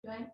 Right.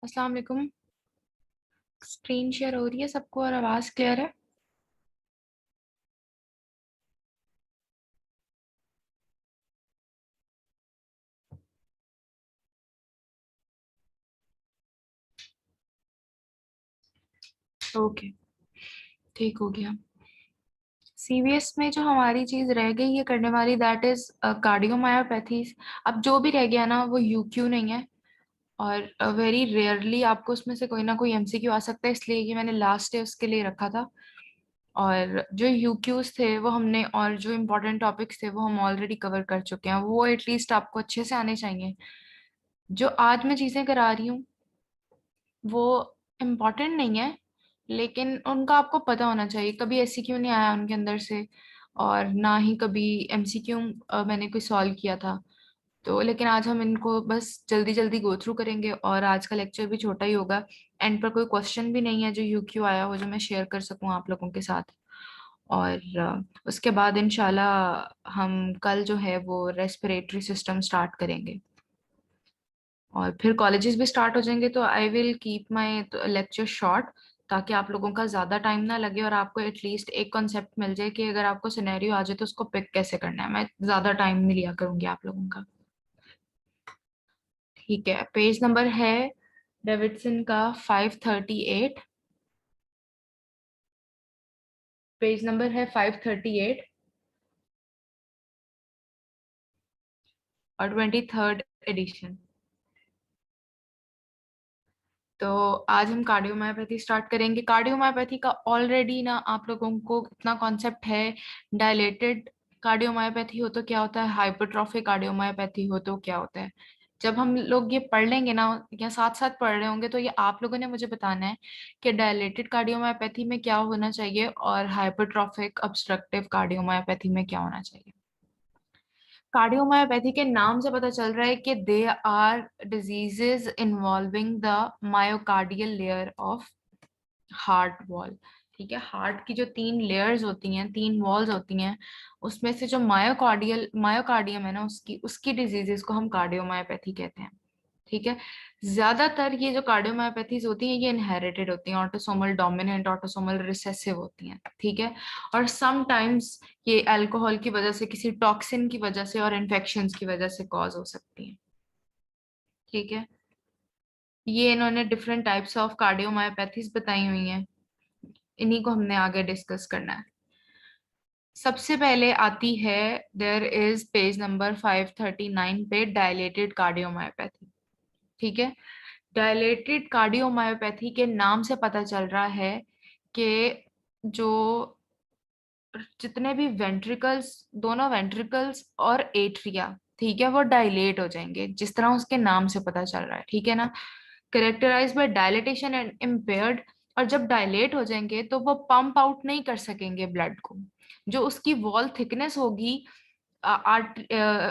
अस्सलाम वालेकुम। Screen share हो रही है सबको और आवाज क्लियर है? ओके, ठीक हो गया। सीवीएस में जो हमारी चीज रह गई है करने वाली, दैट इज कार्डियोमायोपैथीज। अब जो भी रह गया ना वो यूक्यू नहीं है, और वेरी रेयरली आपको उसमें से कोई ना कोई एमसीक्यू आ सकता है, इसलिए ये मैंने लास्ट डे उसके लिए रखा था। और जो यूक्यूज थे वो हमने, और जो इम्पोर्टेंट टॉपिक्स थे वो हम ऑलरेडी कवर कर चुके हैं, वो एटलीस्ट आपको अच्छे से आने चाहिए। जो आज मैं चीजें करा रही हूँ वो इम्पोर्टेंट नहीं है, लेकिन उनका आपको पता होना चाहिए। कभी ऐसी क्यों नहीं आया उनके अंदर से, और ना ही कभी एमसीक्यू मैंने कोई सॉल्व किया था। तो लेकिन आज हम इनको बस जल्दी जल्दी गो थ्रू करेंगे, और आज का लेक्चर भी छोटा ही होगा। एंड पर कोई क्वेश्चन भी नहीं है जो यूक्यू आया हो जो मैं शेयर कर सकूं आप लोगों के साथ। और उसके बाद इंशाल्लाह हम कल जो है वो रेस्पिरेटरी सिस्टम स्टार्ट करेंगे, और फिर कॉलेजेस भी स्टार्ट हो जाएंगे। तो I will keep my lecture short, ताकि आप लोगों का ज्यादा टाइम ना लगे और आपको एटलीस्ट एक कॉन्सेप्ट मिल जाए कि अगर आपको सिनेरियो आ जाए तो उसको पिक कैसे करना है। मैं ज्यादा टाइम नहीं लिया करूंगी आप लोगों का। ठीक है, पेज नंबर है डेविडसन का 538। पेज नंबर है 538 और 23rd एडिशन। तो आज हम कार्डियोमायोपैथी स्टार्ट करेंगे। कार्डियोमायोपैथी का ऑलरेडी ना आप लोगों को इतना कॉन्सेप्ट है। डायलेटेड कार्डियोमायोपैथी हो तो क्या होता है, हाइपरट्रॉफिक कार्डियोमायोपैथी हो तो क्या होता है। जब हम लोग ये पढ़ लेंगे ना, या साथ साथ पढ़ रहे होंगे, तो ये आप लोगों ने मुझे बताना है कि डायलेटेड कार्डियोमायोपैथी में क्या होना चाहिए और हाइपरट्रॉफिक ऑब्स्ट्रक्टिव कार्डियोमायोपैथी में क्या होना चाहिए। कार्डियोमायोपैथी के नाम से पता चल रहा है कि they are diseases involving the myocardial layer of heart wall. ठीक है, हार्ट की जो 3 लेयर्स होती हैं, 3 वॉल्स होती हैं, उसमें से जो मायोकार्डियम है ना, उसकी उसकी डिजीजेस को हम कार्डियोमायोपैथी कहते हैं। ठीक है, ज्यादातर ये जो कार्डियोमायोपैथीज होती हैं ये इनहेरिटेड होती हैं, ऑटोसोमल डोमिनेंट, ऑटोसोमल रिसेसिव होती हैं। ठीक है, और समटाइम्स ये अल्कोहल की वजह से, किसी टॉक्सिन की वजह से और इन्फेक्शंस की वजह से कॉज हो सकती हैं। ठीक है, ये इन्होंने डिफरेंट टाइप्स ऑफ कार्डियोमायोपैथीज बताई हुई हैं, इन्हीं को हमने आगे डिस्कस करना है। सबसे पहले आती है, देयर इज पेज नंबर 539 पे, डायलेटेड कार्डियोमायोपैथी। ठीक है, डायलेटेड कार्डियोमायोपैथी के नाम से पता चल रहा है कि जो जितने भी वेंट्रिकल्स, दोनों वेंट्रिकल्स और एट्रिया, ठीक है, वो डायलेट हो जाएंगे, जिस तरह उसके नाम से पता चल रहा है। ठीक है ना, characterise by dilatation and impaired. और जब डायलेट हो जाएंगे तो वो पंप आउट नहीं कर सकेंगे ब्लड को। जो उसकी वॉल थिकनेस होगी आर्ट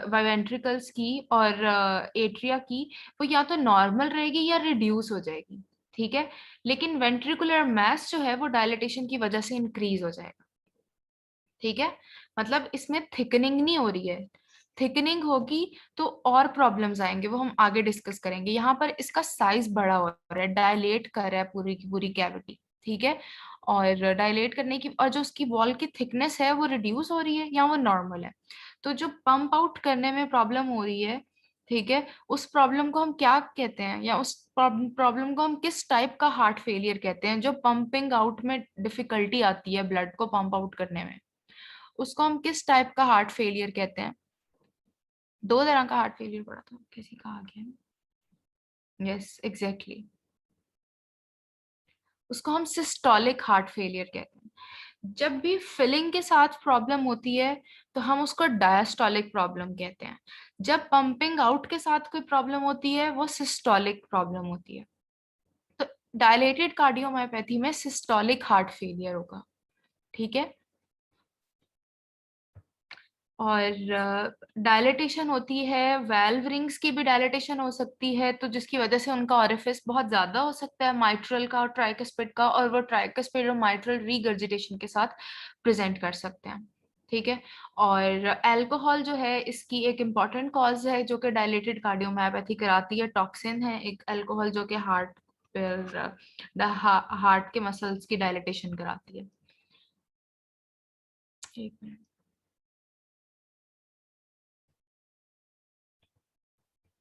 वेंट्रिकल्स की और एट्रिया की, वो या तो नॉर्मल रहेगी या रिड्यूस हो जाएगी। ठीक है, लेकिन वेंट्रिकुलर मैस जो है वो डायलिटेशन की वजह से इंक्रीज हो जाएगा। ठीक है, मतलब इसमें थिकनिंग नहीं हो रही है, थिकनिंग होगी तो और प्रॉब्लम्स आएंगे, वो हम आगे डिस्कस करेंगे। यहाँ पर इसका साइज बड़ा हो रहा है, डायलेट कर रहा है पूरी की पूरी कैविटी। ठीक है, और डायलेट करने की, और जो उसकी वॉल की थिकनेस है वो रिड्यूस हो रही है या वो नॉर्मल है। तो जो पंप आउट करने में प्रॉब्लम हो रही है, ठीक है, उस प्रॉब्लम को हम क्या कहते हैं, या उस प्रॉब्लम को हम किस टाइप का हार्ट फेलियर कहते हैं, जो पंपिंग आउट में डिफिकल्टी आती है ब्लड को पंप आउट करने में, उसको हम किस टाइप का हार्ट फेलियर कहते हैं। 2 तरह का हार्ट फेलियर पड़ा था, किसी का आ गया। यस एग्जैक्टली, उसको हम सिस्टोलिक हार्ट फेलियर कहते हैं। जब भी फिलिंग के साथ प्रॉब्लम होती है तो हम उसको डायस्टोलिक प्रॉब्लम कहते हैं। जब पंपिंग आउट के साथ कोई प्रॉब्लम होती है वो सिस्टोलिक प्रॉब्लम होती है। तो डायलेटेड कार्डियोमायोपैथी में सिस्टोलिक हार्ट फेलियर होगा। ठीक है, और डायलिटेशन होती है, वेल्व रिंग्स की भी डायलिटेशन हो सकती है, तो जिसकी वजह से उनका ओरिफिस बहुत ज्यादा हो सकता है, माइट्रल का और ट्राइकस्पिड का, और वो ट्राइकस्पिड और माइट्रल रीगर्जिटेशन के साथ प्रेजेंट कर सकते हैं। ठीक है, और अल्कोहल जो है इसकी एक इम्पॉर्टेंट कॉज है जो कि डायलेटेड कार्डियोमायोपैथी कराती है। टॉक्सिन है एक अल्कोहल जो कि हार्ट के मसल्स की डायलिटेशन कराती है। एक मिनट,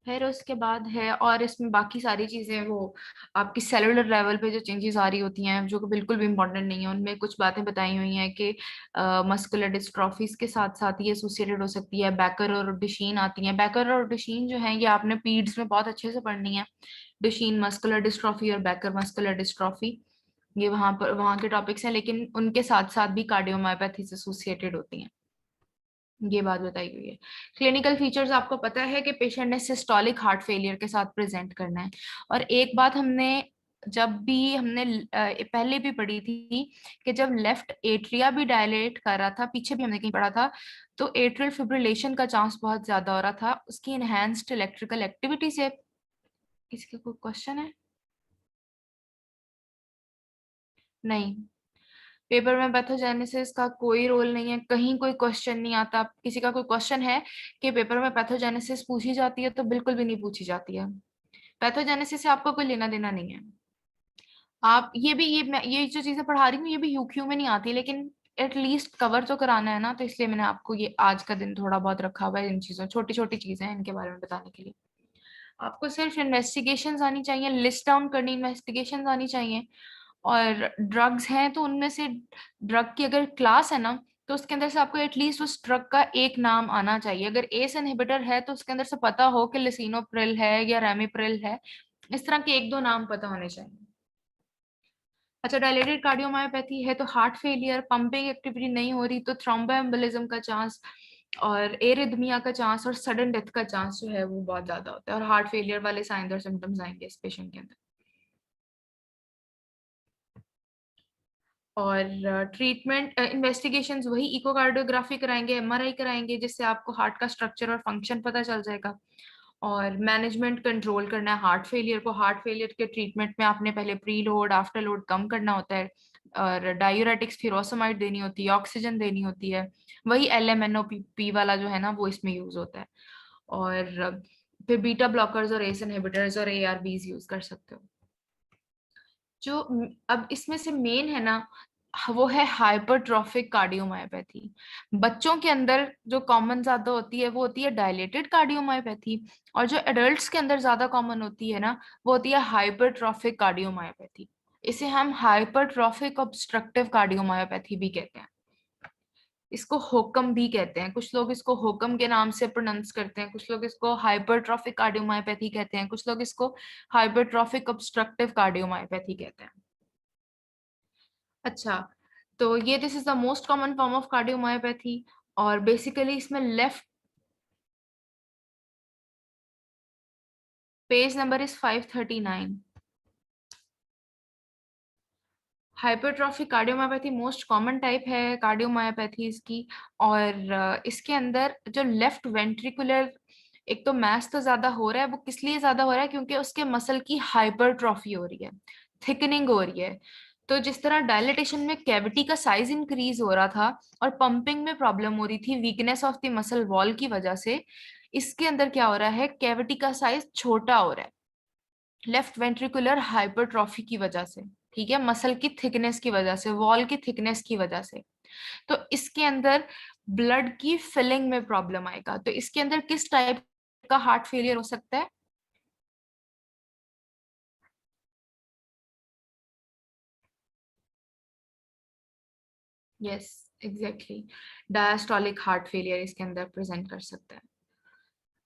फिर उसके बाद है, और इसमें बाकी सारी चीजें वो आपकी सेलुलर लेवल पे जो चेंजेस आ रही होती हैं जो कि बिल्कुल भी इंपॉर्टेंट नहीं है, उनमें कुछ बातें बताई हुई हैं कि मस्कुलर डिस्ट्रॉफीज के साथ साथ ये एसोसिएटेड हो सकती है। बैकर और डुशीन आती हैं। बैकर और डुशीन जो है ये आपने पीड्स में बहुत अच्छे से पढ़नी है। डुशीन मस्कुलर डिस्ट्रॉफी और बैकर मस्कुलर डिस्ट्रॉफी, ये वहां के टॉपिक्स हैं, लेकिन उनके साथ साथ भी कार्डियोमायोपैथी से एसोसिएटेड होती हैं, ये बात बताई हुई है। क्लिनिकल फीचर्स आपको पता है कि पेशेंट ने सिस्टोलिक हार्ट फेलियर के साथ प्रेजेंट करना है। और एक बात हमने, जब भी हमने पहले भी पढ़ी थी कि जब लेफ्ट एट्रिया भी डायलेट कर रहा था, पीछे भी हमने कहीं पढ़ा था, तो एट्रियल फिब्रिलेशन का चांस बहुत ज्यादा हो रहा था उसकी इनहेंस्ड इलेक्ट्रिकल एक्टिविटी से। इसका कोई क्वेश्चन है? नहीं, पेपर में पैथोजेनेसिस का कोई रोल नहीं है, कहीं कोई क्वेश्चन नहीं आता। किसी का कोई क्वेश्चन है कि पेपर में पैथोजेनेसिस पूछी जाती है, तो बिल्कुल भी नहीं पूछी जाती है। पैथोजेनेसिस से आपको कोई लेना देना नहीं है। आप ये जो चीजें पढ़ा रही हूँ ये भी यूक्यू में नहीं आती, लेकिन एटलीस्ट कवर तो कराना है ना, तो इसलिए मैंने आपको ये आज का दिन थोड़ा बहुत रखा हुआ है इन चीजों, छोटी छोटी चीजें हैं इनके बारे में बताने के लिए। आपको सिर्फ इन्वेस्टिगेशंस आनी चाहिए, लिस्ट डाउन करनी इन्वेस्टिगेशंस आनी चाहिए। और ड्रग्स हैं तो उनमें से ड्रग की अगर क्लास है ना, तो उसके अंदर से आपको एटलीस्ट उस ड्रग का एक नाम आना चाहिए। अगर एस इनहिबिटर है तो उसके अंदर से पता हो कि लिसिनोप्रिल है या रेमिप्रिल है, इस तरह के 1-2 नाम पता होने चाहिए। अच्छा, डायलेटेड कार्डियोमायोपैथी है तो हार्ट फेलियर, पंपिंग एक्टिविटी नहीं हो रही तो थ्रोम्बोएम्बोलिज्म का चांस और एरिथमिया का चांस और सडन डेथ का चांस जो है वो बहुत ज्यादा होता है, और हार्ट फेलियर वाले साइंस और सिम्टम्स आएंगे इस पेशेंट के अंदर। और ट्रीटमेंट इन्वेस्टिगेशंस वही इकोकार्डियोग्राफी कराएंगे, एमआरआई कराएंगे, जिससे आपको हार्ट का स्ट्रक्चर और फंक्शन पता चल जाएगा। और मैनेजमेंट कंट्रोल करना है हार्ट फेलियर को। हार्ट फेलियर के ट्रीटमेंट में आपने पहले प्री लोड आफ्टर लोड कम करना होता है, और डायूरेटिक्स फिरोसमाइड देनी होती है, ऑक्सीजन देनी होती है। वही LMNO-P वाला जो है ना, वो इसमें यूज होता है। और फिर बीटा ब्लॉकर्स और एस इनहिबिटर्स और ARBs यूज कर सकते हो। जो अब इसमें से मेन है ना, वो है हाइपरट्रॉफिक कार्डियोमायोपैथी। बच्चों के अंदर जो कॉमन ज्यादा होती है वो होती है डायलेटेड कार्डियोमायोपैथी, और जो एडल्ट्स के अंदर ज्यादा कॉमन होती है ना, वो होती है हाइपरट्रॉफिक कार्डियोमायोपैथी। इसे हम हाइपरट्रॉफिक ऑब्स्ट्रक्टिव कार्डियोमायोपैथी भी कहते हैं। इसको होकम भी कहते हैं, कुछ लोग इसको होकम के नाम से प्रोनाउंस करते हैं, कुछ लोग इसको हाइपरट्रॉफिक कार्डियोमायोपैथी कहते हैं, कुछ लोग इसको हाइपरट्रॉफिक ऑब्स्ट्रक्टिव कार्डियोमायोपैथी कहते हैं। अच्छा, तो ये this is the most common form of cardiomyopathy. और बेसिकली इसमें left page number is 539। Hypertrophic cardiomyopathy most common type है कार्डियोमायोपैथीज की। और इसके अंदर जो लेफ्ट वेंट्रिकुलर, एक तो मैस तो ज्यादा हो रहा है, वो किस लिए ज्यादा हो रहा है, क्योंकि उसके मसल की हाइपरट्रॉफी हो रही है, थिकनिंग हो रही है। तो जिस तरह डायलिटेशन में कैविटी का साइज इंक्रीज हो रहा था और पंपिंग में प्रॉब्लम हो रही थी weakness of the muscle wall की वजह से, इसके अंदर क्या हो रहा है, कैविटी का साइज छोटा हो रहा है लेफ्ट वेंट्रिकुलर हाइपरट्रॉफी की वजह से। ठीक है, मसल की थिकनेस की वजह से, वॉल की थिकनेस की वजह से। तो इसके अंदर ब्लड की फिलिंग में प्रॉब्लम आएगा। तो इसके अंदर किस टाइप का हार्ट फेलियर हो सकता है? Yes, exactly, diastolic heart failure इसके अंदर प्रेजेंट कर सकता है।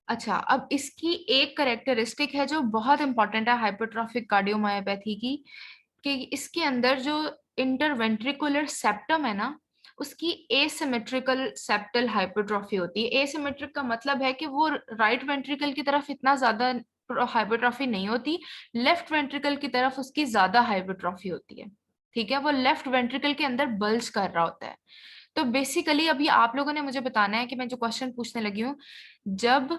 अच्छा, अब इसकी एक करेक्टरिस्टिक है जो बहुत इंपॉर्टेंट है हाइपरट्रॉफिक कार्डियोमायोपैथी की, कि इसके अंदर जो इंटरवेंट्रिकुलर सेप्टम है ना, उसकी एसिमेट्रिकल सेप्टल हाइपरट्रॉफी होती है। एसिमेट्रिक का मतलब है कि वो राइट वेंट्रिकल की तरफ इतना ज्यादा हाइपरट्रॉफी नहीं होती, लेफ्ट वेंट्रिकल की तरफ उसकी ज्यादा हाइपरट्रॉफी होती है। ठीक है, वो लेफ्ट वेंट्रिकल के अंदर बल्ज कर रहा होता है। तो बेसिकली अभी आप लोगों ने मुझे बताना है कि मैं जो क्वेश्चन पूछने लगी हूँ, जब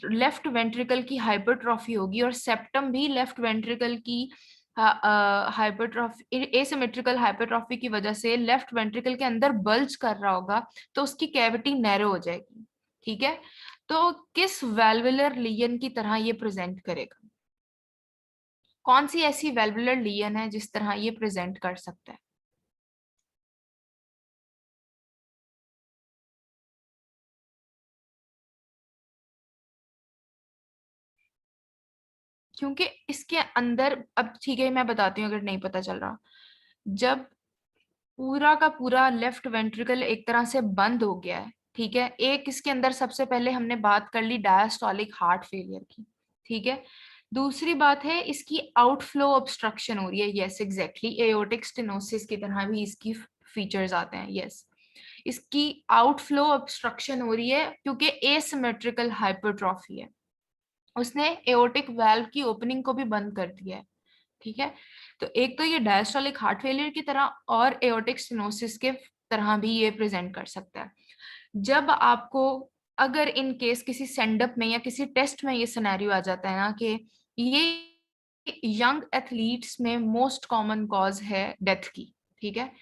लेफ्ट वेंट्रिकल की हाइपरट्रॉफी होगी और सेप्टम भी लेफ्ट वेंट्रिकल की हाइपरट्रॉफी, एसिमेट्रिकल हाइपरट्रॉफी की वजह से लेफ्ट वेंट्रिकल के अंदर बल्ज कर रहा होगा, तो उसकी कैविटी नैरो हो जाएगी। ठीक है, तो किस वेल्वुलर लीजन की तरह ये प्रेजेंट करेगा? कौन सी ऐसी वेल्वुलर लीजन है जिस तरह ये प्रेजेंट कर सकता है? क्योंकि इसके अंदर, अब ठीक है मैं बताती हूँ अगर नहीं पता चल रहा, जब पूरा का पूरा लेफ्ट वेंट्रिकल एक तरह से बंद हो गया है, ठीक है, एक इसके अंदर सबसे पहले हमने बात कर ली डायस्टोलिक हार्ट फेलियर की। ठीक है, दूसरी बात है इसकी आउटफ्लो ऑब्स्ट्रक्शन हो रही है। यस, एग्जैक्टली, एओर्टिक स्टेनोसिस की तरह भी इसकी फीचर्स आते हैं। यस, इसकी आउटफ्लो ऑब्स्ट्रक्शन हो रही है क्योंकि एसिमेट्रिकल हाइपरट्रॉफी है, उसने एओर्टिक वाल्व की ओपनिंग को भी बंद कर दिया है। ठीक है, तो एक तो ये डायस्टोलिक हार्ट फेलियर की तरह और एओर्टिक स्टेनोसिस के तरह भी ये प्रेजेंट कर सकता है। जब आपको, अगर इन केस किसी सेंडअप में या किसी टेस्ट में ये सिनेरियो आ जाता है ना कि ये यंग एथलीट्स में मोस्ट कॉमन कॉज है डेथ की। ठीक है,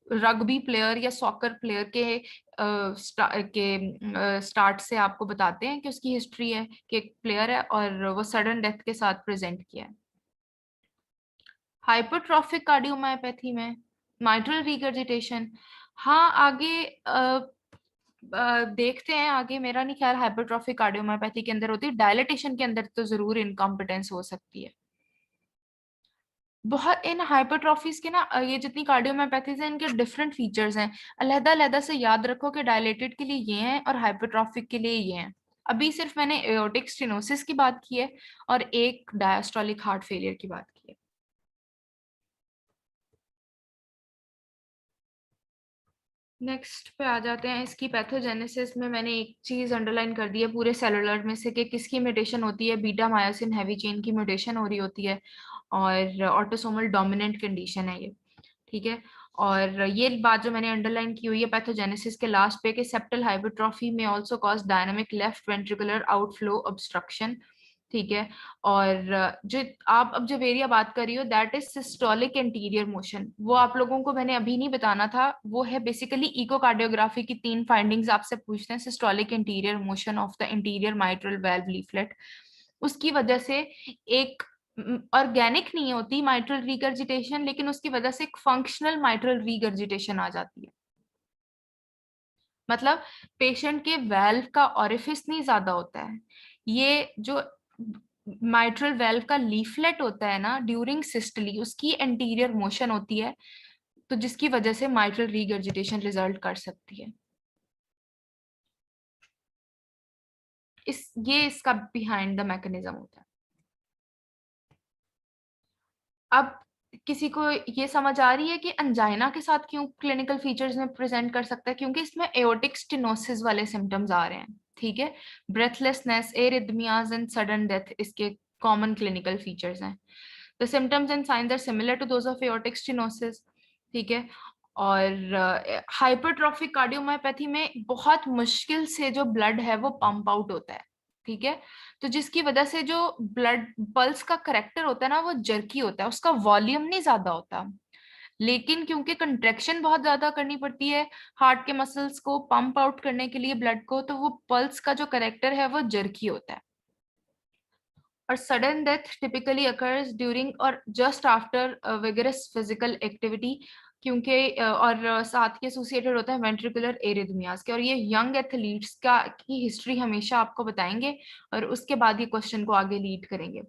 रग्बी प्लेयर या सॉकर प्लेयर के स्टार्ट से आपको बताते हैं कि उसकी हिस्ट्री है कि एक प्लेयर है और वो सडन डेथ के साथ प्रेजेंट किया है। हाइपरट्रॉफिक कार्डियोमायोपैथी में माइट्रल रिगर्जिटेशन, हाँ आगे देखते हैं आगे। मेरा नहीं ख्याल हाइपरट्रॉफिक कार्डियोमायोपैथी के अंदर होती है, डायलिटेशन के अंदर तो जरूर इनकॉम्पिटेंस हो सकती है। बहुत इन हाइपरट्रॉफीज के ना ये जितनी कार्डियोमायोपैथीज हैं इनके डिफरेंट फीचर्स हैं। अलहदा अलहदा से याद रखो कि डायलेटेड के लिए ये हैं और हाइपरट्रॉफिक के लिए ये हैं। अभी सिर्फ मैंने एओर्टिक स्टेनोसिस की बात की है और एक डायस्टोलिक हार्ट फेलियर की बात की है। नेक्स्ट पे आ जाते हैं, इसकी पैथोजेनेसिस में मैंने एक चीज अंडरलाइन कर दी है पूरे सेलुलर में से कि किसकी म्यूटेशन होती है, बीटा मायोसिन हैवी चेन की म्यूटेशन हो रही होती है और ऑटोसोमल डोमिनेंट कंडीशन है ये। ठीक है, और ये बात जो मैंने अंडरलाइन की हुई है पैथोजेनेसिस के लास्ट पे कि सेप्टल हाइपरट्रॉफी में also cause dynamic left ventricular outflow obstruction, ठीक है। और जो आप अब जो एरिया बात कर रही हो that is systolic interior motion, वो आप लोगों को मैंने अभी नहीं बताना था, वो है बेसिकली इकोकार्डियोग्राफी की 3 फाइंडिंग्स आपसे पूछते हैं। Systolic interior motion of the interior mitral valve leaflet, उसकी वजह से एक ऑर्गेनिक नहीं होती माइट्रल रिगर्जिटेशन, लेकिन उसकी वजह से एक फंक्शनल माइट्रल रिगर्जिटेशन आ जाती है। मतलब पेशेंट के वेल्व का ऑरिफिस नहीं ज्यादा होता है, ये जो माइट्रल वेल्व का लीफलेट होता है ना ड्यूरिंग सिस्टली, उसकी एंटीरियर मोशन होती है, तो जिसकी वजह से माइट्रल रिगर्जिटेशन रिजल्ट कर सकती है। ये इसका बिहाइंड द मैकेनिज्म होता है। अब किसी को ये समझ आ रही है कि अंजाइना के साथ क्यों क्लिनिकल फीचर्स में प्रेजेंट कर सकता है, क्योंकि इसमें एओर्टिक स्टेनोसिस वाले सिम्टम्स आ रहे हैं, ठीक है। Breathlessness, arrhythmias and sudden death इसके कॉमन क्लिनिकल फीचर्स हैं। The symptoms and signs are similar to those of aortic stenosis, ठीक है। और हाइपरट्रॉफिक कार्डियोमायोपैथी में बहुत मुश्किल से जो ब्लड है वो पंप आउट होता है, ठीक है। तो जिसकी वजह से जो ब्लड पल्स का करेक्टर होता है ना वो जर्की होता है, उसका वॉल्यूम नहीं ज्यादा होता, लेकिन क्योंकि कंट्रेक्शन बहुत ज्यादा करनी पड़ती है हार्ट के मसल्स को पंप आउट करने के लिए ब्लड को, तो वो पल्स का जो करेक्टर है वो जर्की होता है। और sudden death typically occurs during और just after vigorous physical activity, क्योंकि साथ ही एसोसिएटेड होता है वेंट्रिकुलर एरिथमियाज के। और ये यंग एथलीट्स का की हिस्ट्री हमेशा आपको बताएंगे और उसके बाद ये क्वेश्चन को आगे लीड करेंगे।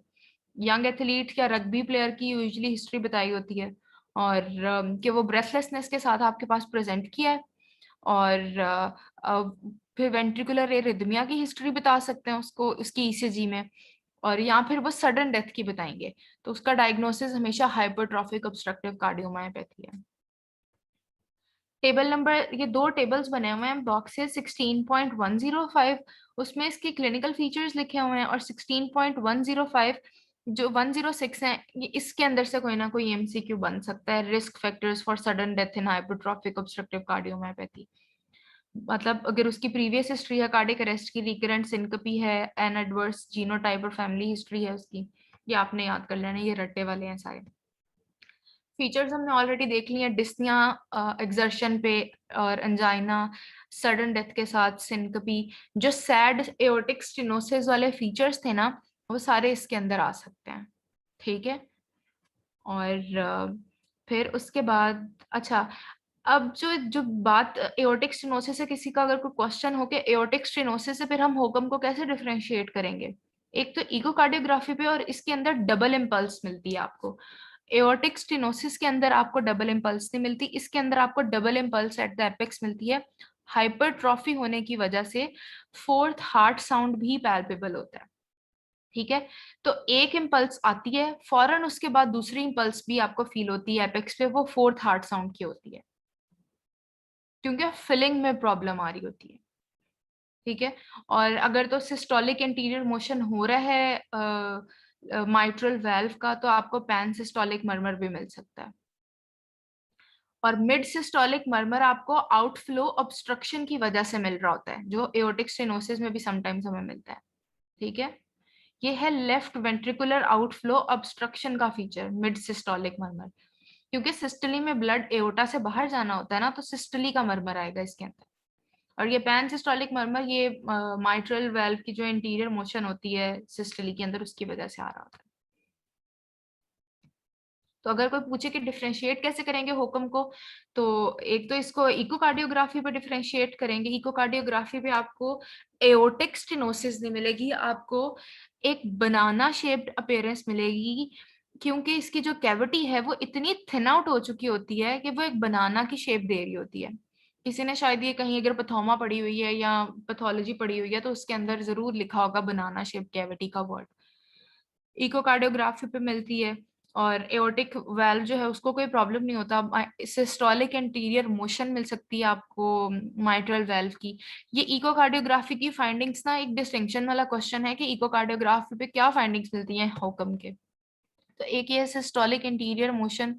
यंग एथलीट या रग्बी प्लेयर की यूजुअली हिस्ट्री बताई होती है, और कि वो ब्रेथलेसनेस के साथ आपके पास प्रेजेंट किया है, और फिर वेंट्रिकुलर एरिथमिया की हिस्ट्री बता सकते हैं उसको उसकी ईसीजी में, और या फिर वो सडन डेथ की बताएंगे, तो उसका डायग्नोसिस हमेशा हाइपरट्रॉफिक ऑब्स्ट्रक्टिव कार्डियोमायोपैथी है। टेबल नंबर, ये 2 टेबल्स बने हुए हैं बॉक्सेस 16.105, उसमें इसके क्लिनिकल फीचर्स लिखे हुए हैं, और 16.105 जो 106 है ये इसके अंदर से कोई ना कोई एमसीक्यू बन सकता है, risk factors for sudden death in hypertrophic obstructive cardiomyopathy. मतलब अगर उसकी प्रीवियस हिस्ट्री है कार्डियक अरेस्ट की, रिकरेंट सिनकपी है, एन एडवर्स जीनोटाइप और फैमिली हिस्ट्री है उसकी, ये आपने याद कर लेना, ये रट्टे वाले हैं सारे। फीचर्स हमने ऑलरेडी देख लिए हैं, डिस्निया एक्सर्शन पे, और एंजाइना, सडन डेथ के साथ सिनकपी, जो सैड एओर्टिक स्टेनोसिस वाले फीचर्स थे ना वो सारे इसके अंदर आ सकते हैं, ठीक है। और फिर उसके बाद अच्छा, अब जो जो बात एओर्टिक स्टेनोसिस से किसी का अगर कोई क्वेश्चन हो कि एओर्टिक स्टेनोसिस से फिर हम होकम को कैसे डिफरेंशिएट करेंगे, एक तो इकोकार्डियोग्राफी पे और इसके अंदर डबल इम्पल्स मिलती है आपको। एओर्टिक स्टेनोसिस के अंदर आपको डबल इम्पल्स नहीं मिलती, इसके अंदर आपको double impulse at the apex मिलती है। हाइपरट्रॉफी होने की वजह से फोर्थ हार्ट साउंड भी पैल्पेबल होता है, ठीक है। तो एक इम्पल्स आती है फौरन उसके बाद दूसरी इम्पल्स भी आपको फील होती है एपेक्स पे, वो फोर्थ हार्ट साउंड की होती है, क्योंकि फिलिंग में प्रॉब्लम आ रही होती है, ठीक है। और अगर तो सिस्टोलिक इंटीरियर मोशन हो रहा है माइट्रल वेल्व का, तो आपको पैन सिस्टोलिक मर्मर भी मिल सकता है। और मिड सिस्टोलिक मर्मर आपको आउटफ्लो ऑब्स्ट्रक्शन की वजह से मिल रहा होता है, जो एओर्टिक स्टेनोसिस में भी समटाइम्स हमें मिलता है, ठीक है। ये है लेफ्ट वेंट्रिकुलर आउटफ्लो ऑब्स्ट्रक्शन का फीचर, मिड सिस्टोलिक मर्मर, क्योंकि सिस्टली में ब्लड एओर्टा से बाहर जाना होता है ना, तो सिस्टली का मर्मर आएगा इसके अंदर। और ये पैन सिस्टोलिक मर्मर ये माइट्रल वेल्व की जो इंटीरियर मोशन होती है सिस्टली के अंदर उसकी वजह से आ रहा होता है। तो अगर कोई पूछे कि डिफरेंशिएट कैसे करेंगे हुक्म को, तो एक तो इसको इकोकार्डियोग्राफी पे डिफरेंशिएट करेंगे। इकोकार्डियोग्राफी पे आपको एओर्टिक स्टेनोसिस नहीं मिलेगी, आपको एक बनाना शेप्ड अपीयरेंस मिलेगी, क्योंकि इसकी जो कैविटी है वो इतनी थिन आउट हो चुकी होती है कि वो एक बनाना की शेप दे रही होती है। किसी ने शायद ये कहीं अगर पथोमा पड़ी हुई है या पैथोलॉजी पड़ी हुई है तो उसके अंदर जरूर लिखा होगा बनाना शेप कैविटी का वर्ड, इकोकार्डियोग्राफी पे मिलती है। और एओर्टिक वाल्व जो है उसको कोई प्रॉब्लम नहीं होता, सिस्टोलिक इंटीरियर मोशन मिल सकती है आपको माइट्रल वाल्व की। ये इकोकार्डियोग्राफी की फाइंडिंग्स ना एक डिस्टिंक्शन वाला क्वेश्चन है कि इकोकार्डियोग्राफी पे क्या फाइंडिंग्स मिलती हैं हुक्म के। तो एक ये सिस्टोलिक इंटीरियर मोशन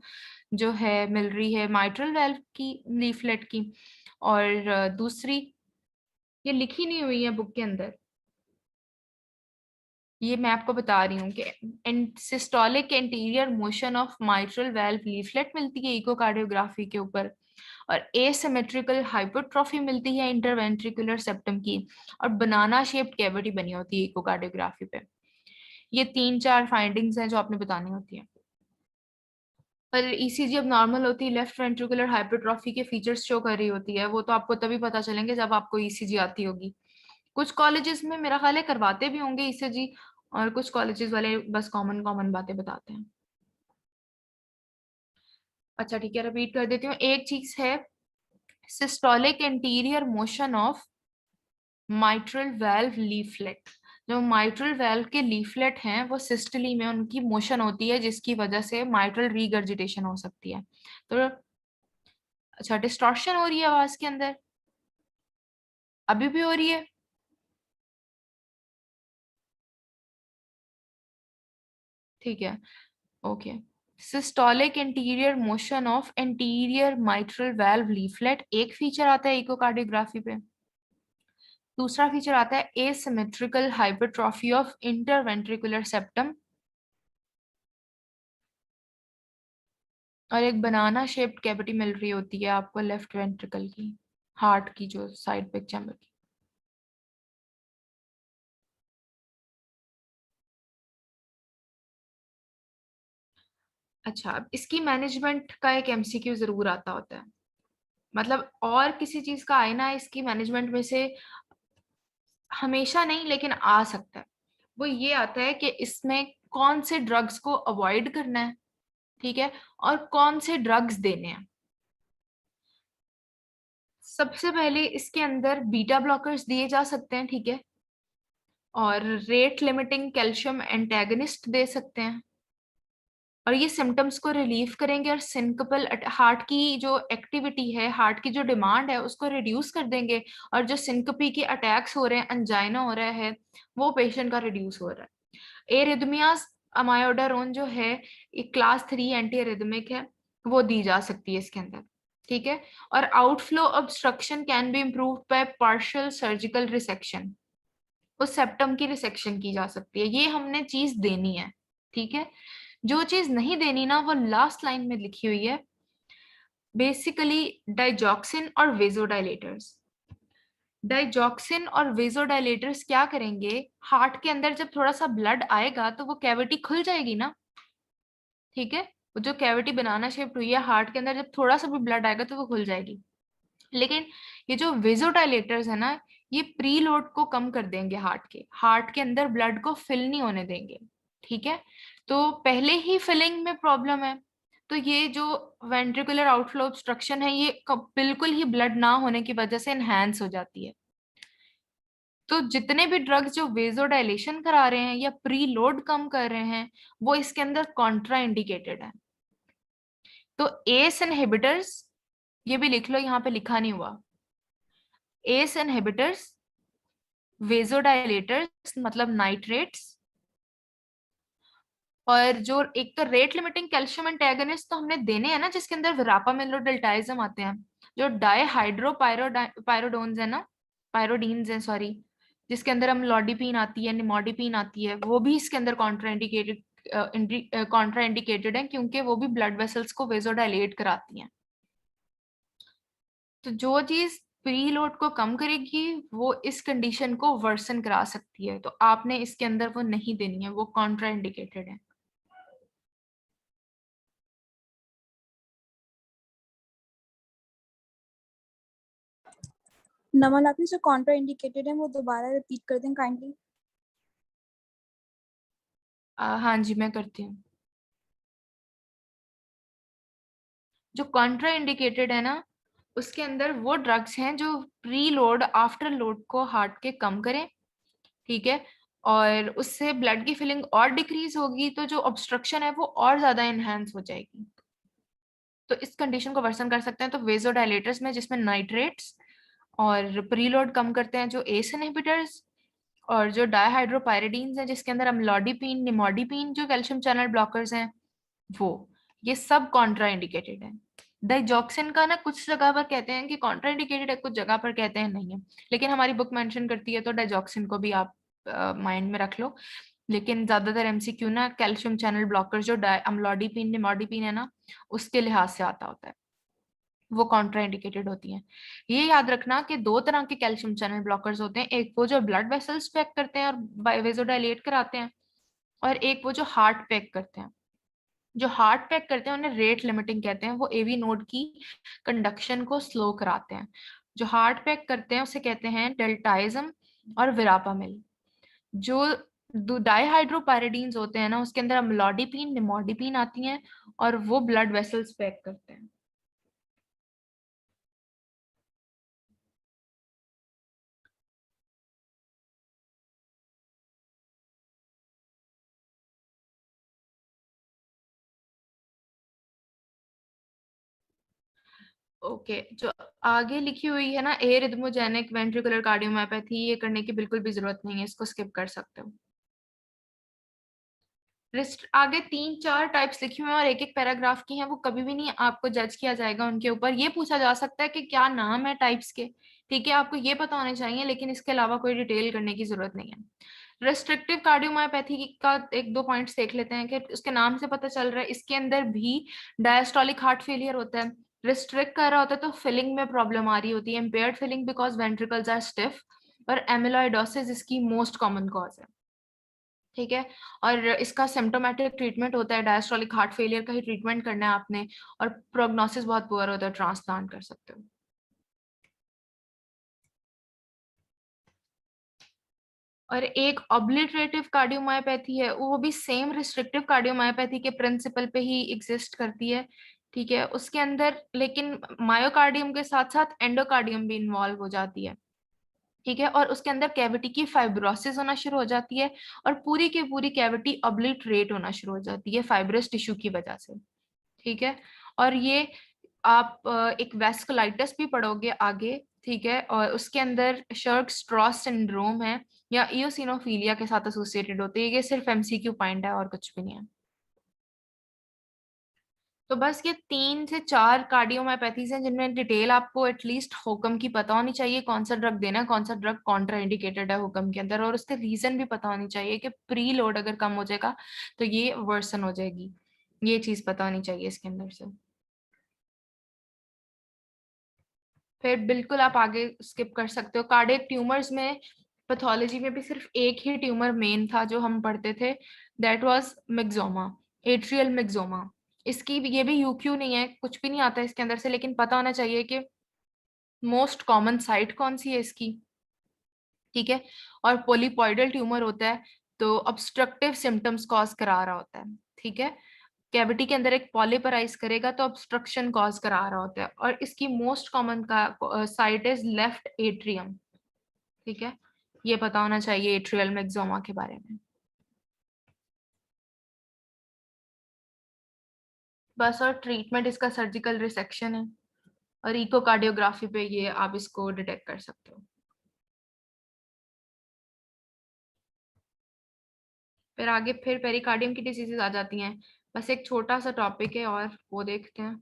जो है मिल रही है माइट्रल वेल्व की लीफलेट की, और दूसरी ये लिखी नहीं हुई है बुक के अंदर, ये मैं आपको बता रही हूँ कि systolic anterior motion of mitral valve leaflet मिलती है इकोकार्डियोग्राफी के ऊपर, और एसिमेट्रिकल हाइपरट्रॉफी मिलती है इंटरवेंट्रिकुलर सेप्टम की, और बनाना शेप्ड कैविटी बनी होती है इकोकार्डियोग्राफी पे। ये 3-4 फाइंडिंग्स हैं जो आपने बतानी होती है। पर ईसीजी अब नॉर्मल होती है, लेफ्ट वेंट्रिकुलर हाइपरट्रॉफी के फीचर्स शो कर रही होती है, वो तो आपको तभी पता चलेंगे जब आपको ईसीजी आती होगी। कुछ कॉलेजेस में मेरा ख्याल है करवाते भी होंगे ईसीजी, और कुछ कॉलेजेस वाले बस कॉमन कॉमन बातें बताते हैं। अच्छा ठीक है, रिपीट कर देती हूँ। एक चीज है systolic anterior motion of mitral valve leaflet. जो माइट्रल वेल्व के लीफलेट हैं वो सिस्टली में उनकी मोशन होती है, जिसकी वजह से माइट्रल रीगर्जिटेशन हो सकती है। तो अच्छा, डिस्टॉर्शन हो रही है आवाज के अंदर, अभी भी हो रही है? ठीक है, okay. Systolic interior motion of interior mitral valve leaflet एक फीचर आता है इकोकार्डियोग्राफी पे। दूसरा फीचर आता है asymmetrical hypertrophy of interventricular septum, और एक बनाना शेप्ड कैविटी मिल रही होती है आपको लेफ्ट वेंट्रिकल की, हार्ट की जो साइड पे चैम्बर की। अच्छा, अब इसकी मैनेजमेंट का एक एमसीक्यू जरूर आता होता है, मतलब और किसी चीज का आए ना इसकी मैनेजमेंट में से, हमेशा नहीं लेकिन आ सकता है। वो ये आता है कि इसमें कौन से ड्रग्स को अवॉइड करना है, ठीक है, और कौन से ड्रग्स देने हैं। सबसे पहले इसके अंदर बीटा ब्लॉकर्स दिए जा सकते हैं, ठीक है, और रेट लिमिटिंग कैल्शियम एंटेगनिस्ट दे सकते हैं, और ये सिम्टम्स को रिलीव करेंगे और सिंकपल हार्ट की जो एक्टिविटी है, हार्ट की जो डिमांड है उसको रिड्यूस कर देंगे, और जो सिंकपी के अटैक्स हो रहे हैं, अंजाइना हो रहा है, वो पेशेंट का रिड्यूस हो रहा है। एरिथमियास, अमायोडारोन जो है एक क्लास 3 एंटी एरिथमिक है, वो दी जा सकती है इसके अंदर, ठीक है। और outflow obstruction can be improved by partial surgical resection, उस सेप्टम की रिसेक्शन की जा सकती है। ये हमने चीज देनी है, ठीक है। जो चीज नहीं देनी ना वो लास्ट लाइन में लिखी हुई है, बेसिकली डाइजॉक्सिन और वेजोडाइलेटर्स। डाइजॉक्सिन और वेजोडाइलेटर्स क्या करेंगे, हार्ट के अंदर जब थोड़ा सा ब्लड आएगा तो वो कैविटी खुल जाएगी ना, ठीक है। वो जो कैविटी बनाना शेप्ड हुई है हार्ट के अंदर, जब थोड़ा सा भी ब्लड आएगा तो वो खुल जाएगी। लेकिन ये जो वेजोडाइलेटर्स है ना, ये प्री लोड को कम कर देंगे, हार्ट के अंदर ब्लड को फिल नहीं होने देंगे, ठीक है। तो पहले ही फिलिंग में प्रॉब्लम है, तो ये जो वेंट्रिकुलर आउटफ्लो ऑब्स्ट्रक्शन है ये बिल्कुल ही ब्लड ना होने की वजह से एनहांस हो जाती है। तो जितने भी ड्रग्स जो वेजोडाइलेशन करा रहे हैं या प्री लोड कम कर रहे हैं, वो इसके अंदर कॉन्ट्रा इंडिकेटेड है। तो एस इनहिबिटर्स, ये भी लिख लो, यहाँ पे लिखा नहीं हुआ। एस इनहिबिटर्स, वेजोडाइलेटर्स मतलब नाइट्रेट्स, और जो एक तो रेट लिमिटिंग कैल्शियम एंटेगोनिस्ट तो हमने देने हैं ना, जिसके अंदर विरापामिलोडाइलडाइजम आते हैं। जो डाईहाइड्रोपायरोडोन्स है ना, पायरोडीन्स है सॉरी, जिसके अंदर हम लॉडिपीन आती है, निमोडिपीन आती है, वो भी इसके अंदर कॉन्ट्रा इंडिकेटेड है, क्योंकि वो भी ब्लड वेसल्स को वेजोडाइलेट कराती हैं। तो जो चीज प्री लोड को कम करेगी वो इस कंडीशन को वर्सन करा सकती है, तो आपने इसके अंदर वो नहीं देनी है, वो कॉन्ट्रा इंडिकेटेड है। नमन, आपने जो कॉन्ट्रा इंडिकेटेड है वो दोबारा रिपीट कर दें काइंडली। हाँ जी, मैं करती हूँ। जो कॉन्ट्रा इंडिकेटेड है ना, उसके अंदर वो ड्रग्स हैं जो प्री लोड आफ्टर लोड को हार्ट के कम करें, ठीक है, और उससे ब्लड की फिलिंग और डिक्रीज होगी, तो जो ऑब्स्ट्रक्शन है वो और ज्यादा एनहेंस हो जाएगी। तो इस कंडीशन को वर्सन कर सकते हैं तो वेजोडाइलेटर्स में, जिसमें नाइट्रेट्स, और प्रीलोड कम करते हैं जो एस इनहिबिटर्स, और जो डाईहाइड्रोपायरिडीन्स हैं जिसके अंदर अमलोडिपिन, निमोडिपिन जो कैल्शियम चैनल ब्लॉकर्स हैं वो। ये सब कॉन्ट्रा इंडिकेटेड है। डाइजॉक्सिन का ना कुछ जगह पर कहते हैं कि कॉन्ट्रा इंडिकेटेड है, कुछ जगह पर कहते हैं नहीं है, लेकिन हमारी बुक मेंशन करती है, तो डाइजॉक्सिन को भी आप माइंड में रख लो। लेकिन ज्यादातर एमसीक्यू ना कैल्शियम चैनल ब्लॉकर जो अम्लोडिपिन निमोडिपिन है ना, उसके लिहाज से आता होता है, वो कॉन्ट्रा इंडिकेटेड होती हैं। ये याद रखना कि दो तरह के कैल्शियम चैनल ब्लॉकर्स होते हैं, एक वो जो ब्लड वेसल्स पैक करते हैं और वेजोडाइलेट कराते हैं, और एक वो जो हार्ट पैक करते हैं। जो हार्ट पैक करते हैं उन्हें रेट लिमिटिंग कहते हैं, वो एवी नोड की कंडक्शन को स्लो कराते हैं। जो हार्ट पैक करते हैं उसे कहते हैं डेल्टाइज्म और विरापामिल। जो डाइहाइड्रोपायरिडीन्स होते हैं ना, उसके अंदर अम्लोडिपिन निमोडिपिन आती हैं, और वो ब्लड वेसल्स पैक करते हैं। ओके, जो आगे लिखी हुई है ना एरिथमोजेनिक वेंट्रिकुलर कार्डियोमायोपैथी, ये करने की बिल्कुल भी जरूरत नहीं है, इसको स्किप कर सकते हो। आगे 3-4 टाइप्स लिखी हुई हैं और एक एक पैराग्राफ की हैं, वो कभी भी नहीं आपको जज किया जाएगा उनके ऊपर। ये पूछा जा सकता है कि क्या नाम है टाइप्स के, ठीक है, आपको ये पता होने चाहिए, लेकिन इसके अलावा कोई डिटेल करने की जरूरत नहीं है। रेस्ट्रिक्टिव कार्डियोमायोपैथी का एक दो पॉइंट्स देख लेते हैं कि उसके नाम से पता चल रहा है इसके अंदर भी डायस्टोलिक हार्ट फेलियर होता है। रिस्ट्रिक्ट कर रहा होता है तो फिलिंग में प्रॉब्लम आ रही होती है, impaired filling because ventricles are stiff, और एमिलॉइडोसिस इसकी मोस्ट कॉमन कॉज है, ठीक है। और इसका सिम्टोमेटिक ट्रीटमेंट होता है, डायस्टोलिक हार्ट फेलियर का ही ट्रीटमेंट करना है आपने, और प्रोग्नोसिस बहुत पुअर होता है, ट्रांसप्लांट कर सकते हो। और एक ऑब्लिटरेटिव कार्डियोमायोपैथी है, वो भी सेम रिस्ट्रिक्टिव कार्डियोमायोपैथी के प्रिंसिपल पे ही एग्जिस्ट करती है, ठीक है। उसके अंदर लेकिन मायोकार्डियम के साथ साथ एंडोकार्डियम भी इन्वॉल्व हो जाती है, ठीक है। और उसके अंदर कैविटी की फाइब्रोसिस होना शुरू हो जाती है, और पूरी की पूरी कैविटी ऑब्लिटरेट होना शुरू हो जाती है फाइब्रस टिश्यू की वजह से, ठीक है। और ये आप एक वेस्कुलाइटिस भी पढ़ोगे आगे, ठीक है, और उसके अंदर शर्क स्ट्रॉस सिंड्रोम है या इयोसिनोफिलिया के साथ एसोसिएटेड होती है। ये सिर्फ एमसीक्यू पॉइंट है और कुछ भी नहीं है। तो बस ये 3 से 4 कार्डियोमायोपैथीज हैं जिनमें डिटेल आपको एटलीस्ट हुक्म की पता होनी चाहिए, कौन सा ड्रग देना है, कौन सा ड्रग कॉन्ट्रा इंडिकेटेड है हुक्म के अंदर, और उसके रीजन भी पता होनी चाहिए कि प्री लोड अगर कम हो जाएगा तो ये वर्सन हो जाएगी, ये चीज पता होनी चाहिए इसके अंदर से। फिर बिल्कुल आप आगे स्किप कर सकते हो। कार्डियक ट्यूमर्स में पैथोलॉजी में भी सिर्फ एक ही ट्यूमर मेन था जो हम पढ़ते थे, दैट वाज मिक्सोमा, एट्रियल मिक्सोमा। इसकी ये भी यूक्यू नहीं है, कुछ भी नहीं आता इसके अंदर से, लेकिन पता होना चाहिए कि मोस्ट कॉमन साइट कौन सी है इसकी, ठीक है। और पोलीपॉइडल ट्यूमर होता है तो ऑब्स्ट्रक्टिव सिम्टम्स कॉज करा रहा होता है, ठीक है। कैविटी के अंदर एक पॉलिप अराइज करेगा तो ऑब्स्ट्रक्शन कॉज करा रहा होता है, और इसकी मोस्ट कॉमन का साइट इज लेफ्ट एट्रियम, ठीक है। ये पता होना चाहिए एट्रियल मेक्सोमा के बारे में। बस, और ट्रीटमेंट इसका सर्जिकल रिसेक्शन है, और इकोकार्डियोग्राफी पे ये आप इसको डिटेक्ट कर सकते हो। फिर आगे फिर पेरिकार्डियम की डिजीजेज आ जाती हैं। बस एक छोटा सा टॉपिक है और वो देखते हैं।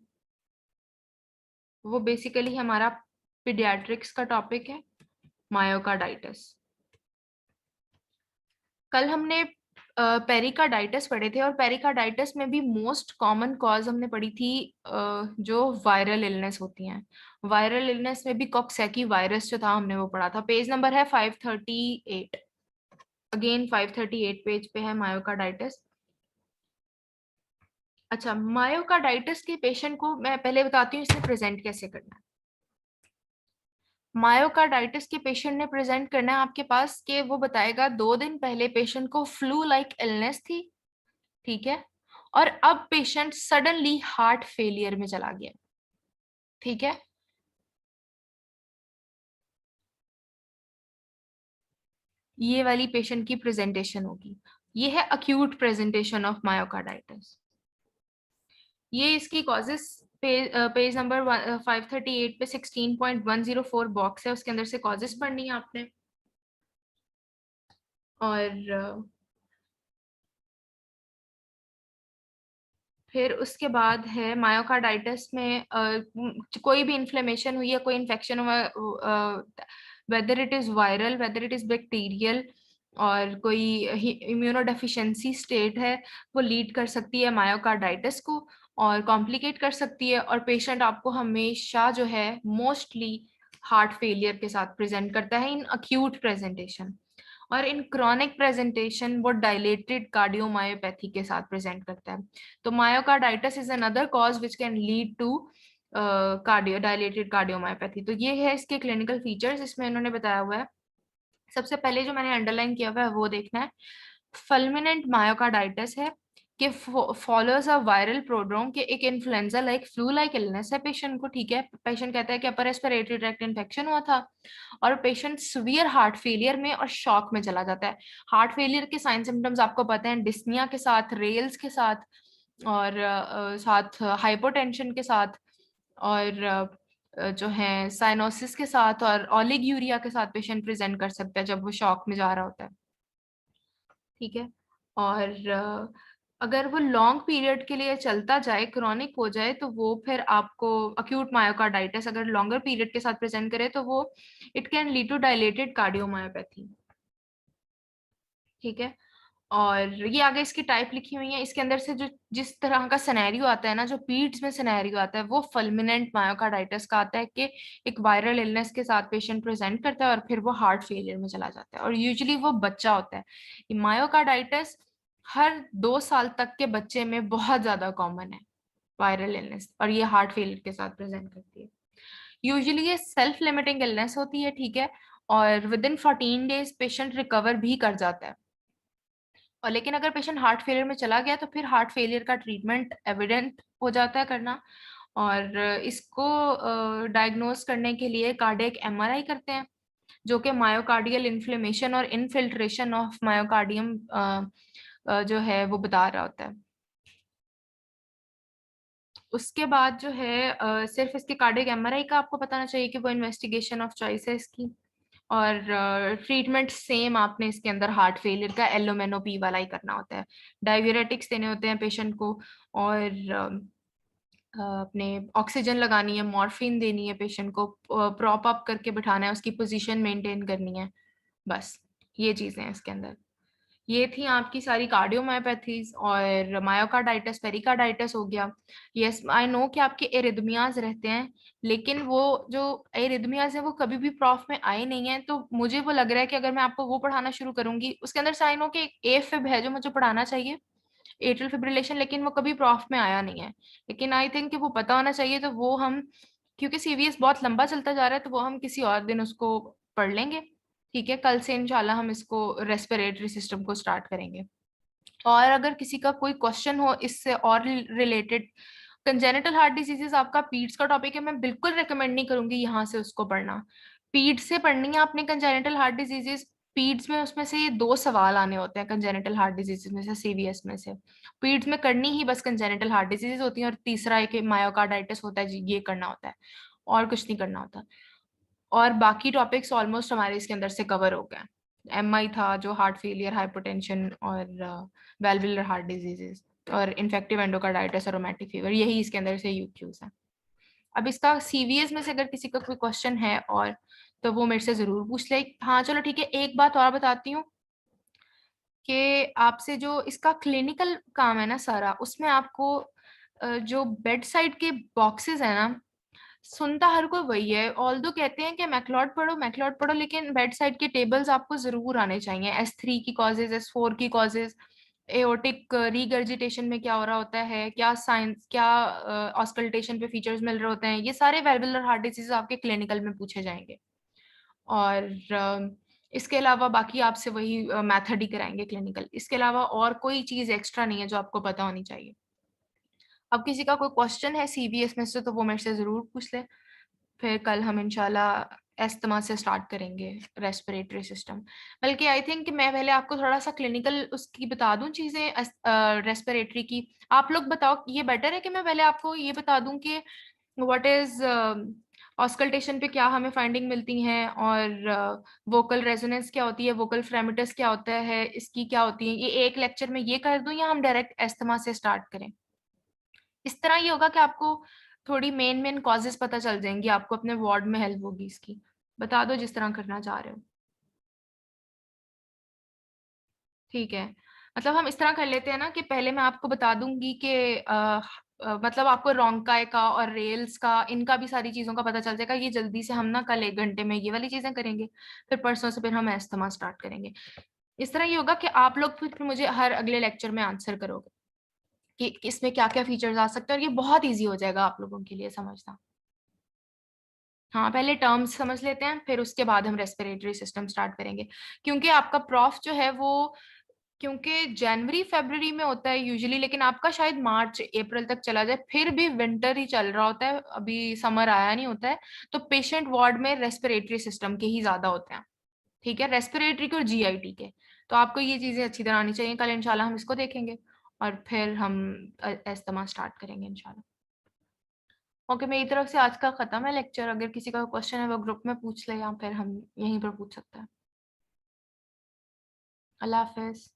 वो बेसिकली हमारा पीडियाट्रिक्स का टॉपिक है, मायोकार्डाइटिस। कल हमने पेरिकार्डाइटिस पढ़े थे, और पेरिकार्डाइटिस में भी मोस्ट कॉमन कॉज हमने पढ़ी थी जो वायरल इलनेस होती हैं। वायरल इलनेस में भी कॉक्सैकी वायरस जो था हमने वो पढ़ा था। पेज नंबर है 538, अगेन 538 पेज पे है मायोकार्डाइटिस। अच्छा, मायोकार्डाइटिस के पेशेंट को मैं पहले बताती हूँ इसे प्रेजेंट कैसे करना है। मायोकार्डाइटिस के पेशेंट ने प्रेजेंट करना है आपके पास कि वो बताएगा 2 दिन पहले पेशेंट को फ्लू लाइक इलनेस थी, ठीक है, और अब पेशेंट सडनली हार्ट फेलियर में चला गया, ठीक है। ये वाली पेशेंट की प्रेजेंटेशन होगी। ये है अक्यूट प्रेजेंटेशन ऑफ मायोकार्डाइटिस। ये इसकी कॉजेस पेज नंबर 538 पे 16.104 बॉक्स है, उसके अंदर से कॉजेस पढ़नी है आपने। और फिर उसके बाद है मायोकार्डाइटिस में कोई भी इन्फ्लेमेशन हुई है, कोई इन्फेक्शन हुआ, whether it is viral, whether it is bacterial, और कोई इम्यूनोडेफिशिएंसी स्टेट है, वो लीड कर सकती है मायोकार्डाइटिस को और कॉम्प्लिकेट कर सकती है। और पेशेंट आपको हमेशा जो है मोस्टली हार्ट फेलियर के साथ प्रेजेंट करता है इन अक्यूट प्रेजेंटेशन, और इन क्रॉनिक प्रेजेंटेशन वो डायलेटेड कार्डियोमायोपैथी के साथ प्रेजेंट करता है। तो myocarditis is another cause which can lead to dilated cardiomyopathy. तो ये है इसके क्लिनिकल फीचर्स, इसमें इन्होंने बताया हुआ है। सबसे पहले जो मैंने अंडरलाइन किया हुआ है वो देखना है, फल्मिनेंट मायोकार्डाइटिस है कि फॉलोज अ वायरल प्रोड्रोम, के एक influenza like flu like illness है पेशेंट को, ठीक है। पेशेंट कहता है कि अपर रेस्पिरेटरी ट्रैक्ट इन्फेक्शन हुआ था, और पेशेंट सीवियर हार्ट फेलियर में और शॉक में चला जाता है। हार्ट फेलियर के साइन सिम्टम्स आपको पता है, डिस्निया के साथ, रेल्स के साथ, और साथ हाइपोटेंशन के साथ, और जो है साइनोसिस के साथ, और ओलिगूरिया के साथ पेशेंट प्रेजेंट कर सकता है जब वो शॉक में जा रहा होता है, ठीक है। और अगर वो लॉन्ग पीरियड के लिए चलता जाए, क्रॉनिक हो जाए, तो वो फिर आपको अक्यूट मायोकार्डाइटिस अगर लॉन्गर पीरियड के साथ प्रेजेंट करे तो वो it can lead to dilated cardiomyopathy, ठीक है। और ये आगे इसकी टाइप लिखी हुई है, इसके अंदर से जो जिस तरह का सिनेरियो आता है ना, जो पीड्स में सिनेरियो आता है, वो फल्मिनेंट मायोकार्डाइटिस का आता है कि एक वायरल इलनेस के साथ पेशेंट प्रेजेंट करता है और फिर वो हार्ट फेलियर में चला जाता है, और यूजुअली वो बच्चा होता है। ये मायोकार्डाइटिस हर 2 साल तक के बच्चे में बहुत ज्यादा कॉमन है, वायरल इलनेस, और ये हार्ट फेलियर के साथ प्रेजेंट करती है। यूजुअली ये सेल्फ लिमिटिंग इलनेस होती है, ठीक है, और with in 14 days patient recover भी कर जाता है। और लेकिन अगर पेशेंट हार्ट फेलियर में चला गया तो फिर हार्ट फेलियर का ट्रीटमेंट एविडेंट हो जाता है करना, और इसको डायग्नोस करने के लिए कार्डियक एमआरआई करते हैं, जो कि मायोकार्डियल इन्फ्लेमेशन और इनफिल्ट्रेशन ऑफ मायोकार्डियम जो है वो बता रहा होता है। उसके बाद जो है सिर्फ इसके कार्डियक एमआरआई का आपको बताना चाहिए कि वो इन्वेस्टिगेशन ऑफ चॉइस है इसकी, और ट्रीटमेंट सेम आपने इसके अंदर हार्ट फेलियर का एलोमेनोपी वाला ही करना होता है। डाययूरेटिक्स देने होते हैं पेशेंट को, और अपने ऑक्सीजन लगानी है, मॉर्फिन देनी है पेशेंट को, प्रॉप अप करके बिठाना है, उसकी पोजीशन मेंटेन करनी है, बस ये चीजें हैं इसके अंदर। ये थी आपकी सारी कार्डियोमायोपैथीज। और मायोकार्डाइटिस, पेरिकार्डाइटिस हो गया। यस आई नो कि आपके एरिथमियाज रहते हैं, लेकिन वो जो एरिथमियाज है वो कभी भी प्रॉफ में आए नहीं है, तो मुझे वो लग रहा है कि अगर मैं आपको वो पढ़ाना शुरू करूंगी, उसके अंदर से आई नो कि एफिब है जो मुझे पढ़ाना चाहिए, एट्रियल फिब्रिलेशन, लेकिन वो कभी प्रॉफ में आया नहीं है। लेकिन आई थिंक कि वो पता होना चाहिए, तो वो हम, क्योंकि सीवीएस बहुत लंबा चलता जा रहा है, तो वो हम किसी और दिन उसको पढ़ लेंगे, ठीक है। कल से इंशाल्लाह हम इसको रेस्पिरेटरी सिस्टम को स्टार्ट करेंगे। और अगर किसी का कोई क्वेश्चन हो इससे और रिलेटेड, कंजेनिटल हार्ट डिजीजेस आपका पीड्स का टॉपिक है, मैं बिल्कुल रिकमेंड नहीं करूंगी यहाँ से उसको पढ़ना। पीड्स से पढ़नी है आपने कंजेनिटल हार्ट डिजीजेस, पीड्स में उसमें से ये 2 सवाल आने होते हैं कंजेनिटल हार्ट डिजीजेस में से, सीवीएस में से। पीड्स में करनी ही बस कंजेनिटल हार्ट डिजीजेस होती है, और तीसरा एक मायोकार्डाइटिस होता है जी, ये करना होता है, और कुछ नहीं करना होता। और बाकी टॉपिक्स ऑलमोस्ट हमारे इसके अंदर से कवर हो गए। एमआई था जो हार्ट फेलियर, हाइपोटेंशन, और वेल्वुलर हार्ट डिजीजेस, और इन्फेक्टिव एंडोकार्डाइटिस और रोमैटिक फीवर, यही इसके अंदर से यूक्यूज है। अब इसका सीवीएस में से अगर किसी का कोई क्वेश्चन है और, तो वो मेरे से जरूर पूछ ले। हाँ चलो ठीक है, एक बात और बताती हूँ कि आपसे जो इसका क्लिनिकल काम है ना सारा, उसमें आपको जो बेड साइड के बॉक्सेस है ना, सुनता हर कोई वही है, ऑल्दो कहते हैं कि मैक्लॉड पढ़ो मैक्लॉड पढ़ो, लेकिन बेड साइड के टेबल्स आपको जरूर आने चाहिए, S3 की कॉजेज, S4 की कॉजेज, एओर्टिक रीगर्जिटेशन में क्या हो रहा होता है, क्या साइंस, क्या ऑस्कल्टेशन पे फीचर्स मिल रहे होते हैं, ये सारे वेल्वुलर हार्ट डिजीज आपके क्लिनिकल में पूछे जाएंगे। और इसके अलावा बाकी आपसे वही मैथड ही कराएंगे क्लिनिकल, इसके अलावा और कोई चीज एक्स्ट्रा नहीं है जो आपको पता होनी चाहिए। अब किसी का कोई क्वेश्चन है सीबीएस में से तो वो मेरे से जरूर पूछ ले, फिर कल हम इंशाल्लाह एस्थमा से स्टार्ट करेंगे रेस्पिरेटरी सिस्टम। बल्कि आई थिंक कि मैं पहले आपको थोड़ा सा क्लिनिकल उसकी बता दूं चीजें रेस्पिरेटरी की। आप लोग बताओ, ये बेटर है कि मैं पहले आपको ये बता दूं कि व्हाट इज ऑस्कल्टेशन पे क्या हमें फाइंडिंग मिलती हैं, और वोकल रेजोनेंस क्या होती है, वोकल फ्रेमिटस क्या होता है, इसकी क्या होती है, ये एक लेक्चर में ये कर दूं, या हम डायरेक्ट एस्थमा से स्टार्ट करें? इस तरह ये होगा कि आपको थोड़ी मेन कॉजेस पता चल जाएंगी, आपको अपने वार्ड में हेल्प होगी इसकी। बता दो जिस तरह करना चाह रहे हो। ठीक है, मतलब हम इस तरह कर लेते हैं ना कि पहले मैं आपको बता दूंगी कि मतलब आपको रोंकाई का और रेल्स का, इनका भी सारी चीजों का पता चल जाएगा। ये जल्दी से हम ना कल 1 घंटे में ये वाली चीजें करेंगे, फिर परसों से फिर हम अस्थमा स्टार्ट करेंगे। इस तरह ये होगा कि आप लोग फिर मुझे हर अगले लेक्चर में आंसर करोगे कि इसमें क्या क्या फीचर्स आ सकते हैं, और ये बहुत ईजी हो जाएगा आप लोगों के लिए समझना। हाँ, पहले टर्म्स समझ लेते हैं, फिर उसके बाद हम रेस्पिरेटरी सिस्टम स्टार्ट करेंगे। क्योंकि आपका प्रॉफ जो है वो, क्योंकि जनवरी फरवरी में होता है यूजुअली, लेकिन आपका शायद मार्च अप्रैल तक चला जाए, फिर भी विंटर ही चल रहा होता है, अभी समर आया नहीं होता है। तो पेशेंट वार्ड में रेस्पिरेटरी सिस्टम के ही ज्यादा होते हैं। ठीक है, रेस्पिरेटरी के और जीआईटी के। तो आपको ये चीजें अच्छी तरह आनी चाहिए। कल इंशाल्लाह हम इसको देखेंगे और फिर हम अस्थमा स्टार्ट करेंगे इंशाल्लाह। ओके, मेरी तरफ से आज का खत्म है लेक्चर। अगर किसी का क्वेश्चन है वो ग्रुप में पूछ ले, या फिर हम यहीं पर पूछ सकते हैं। अल्लाह हाफिज।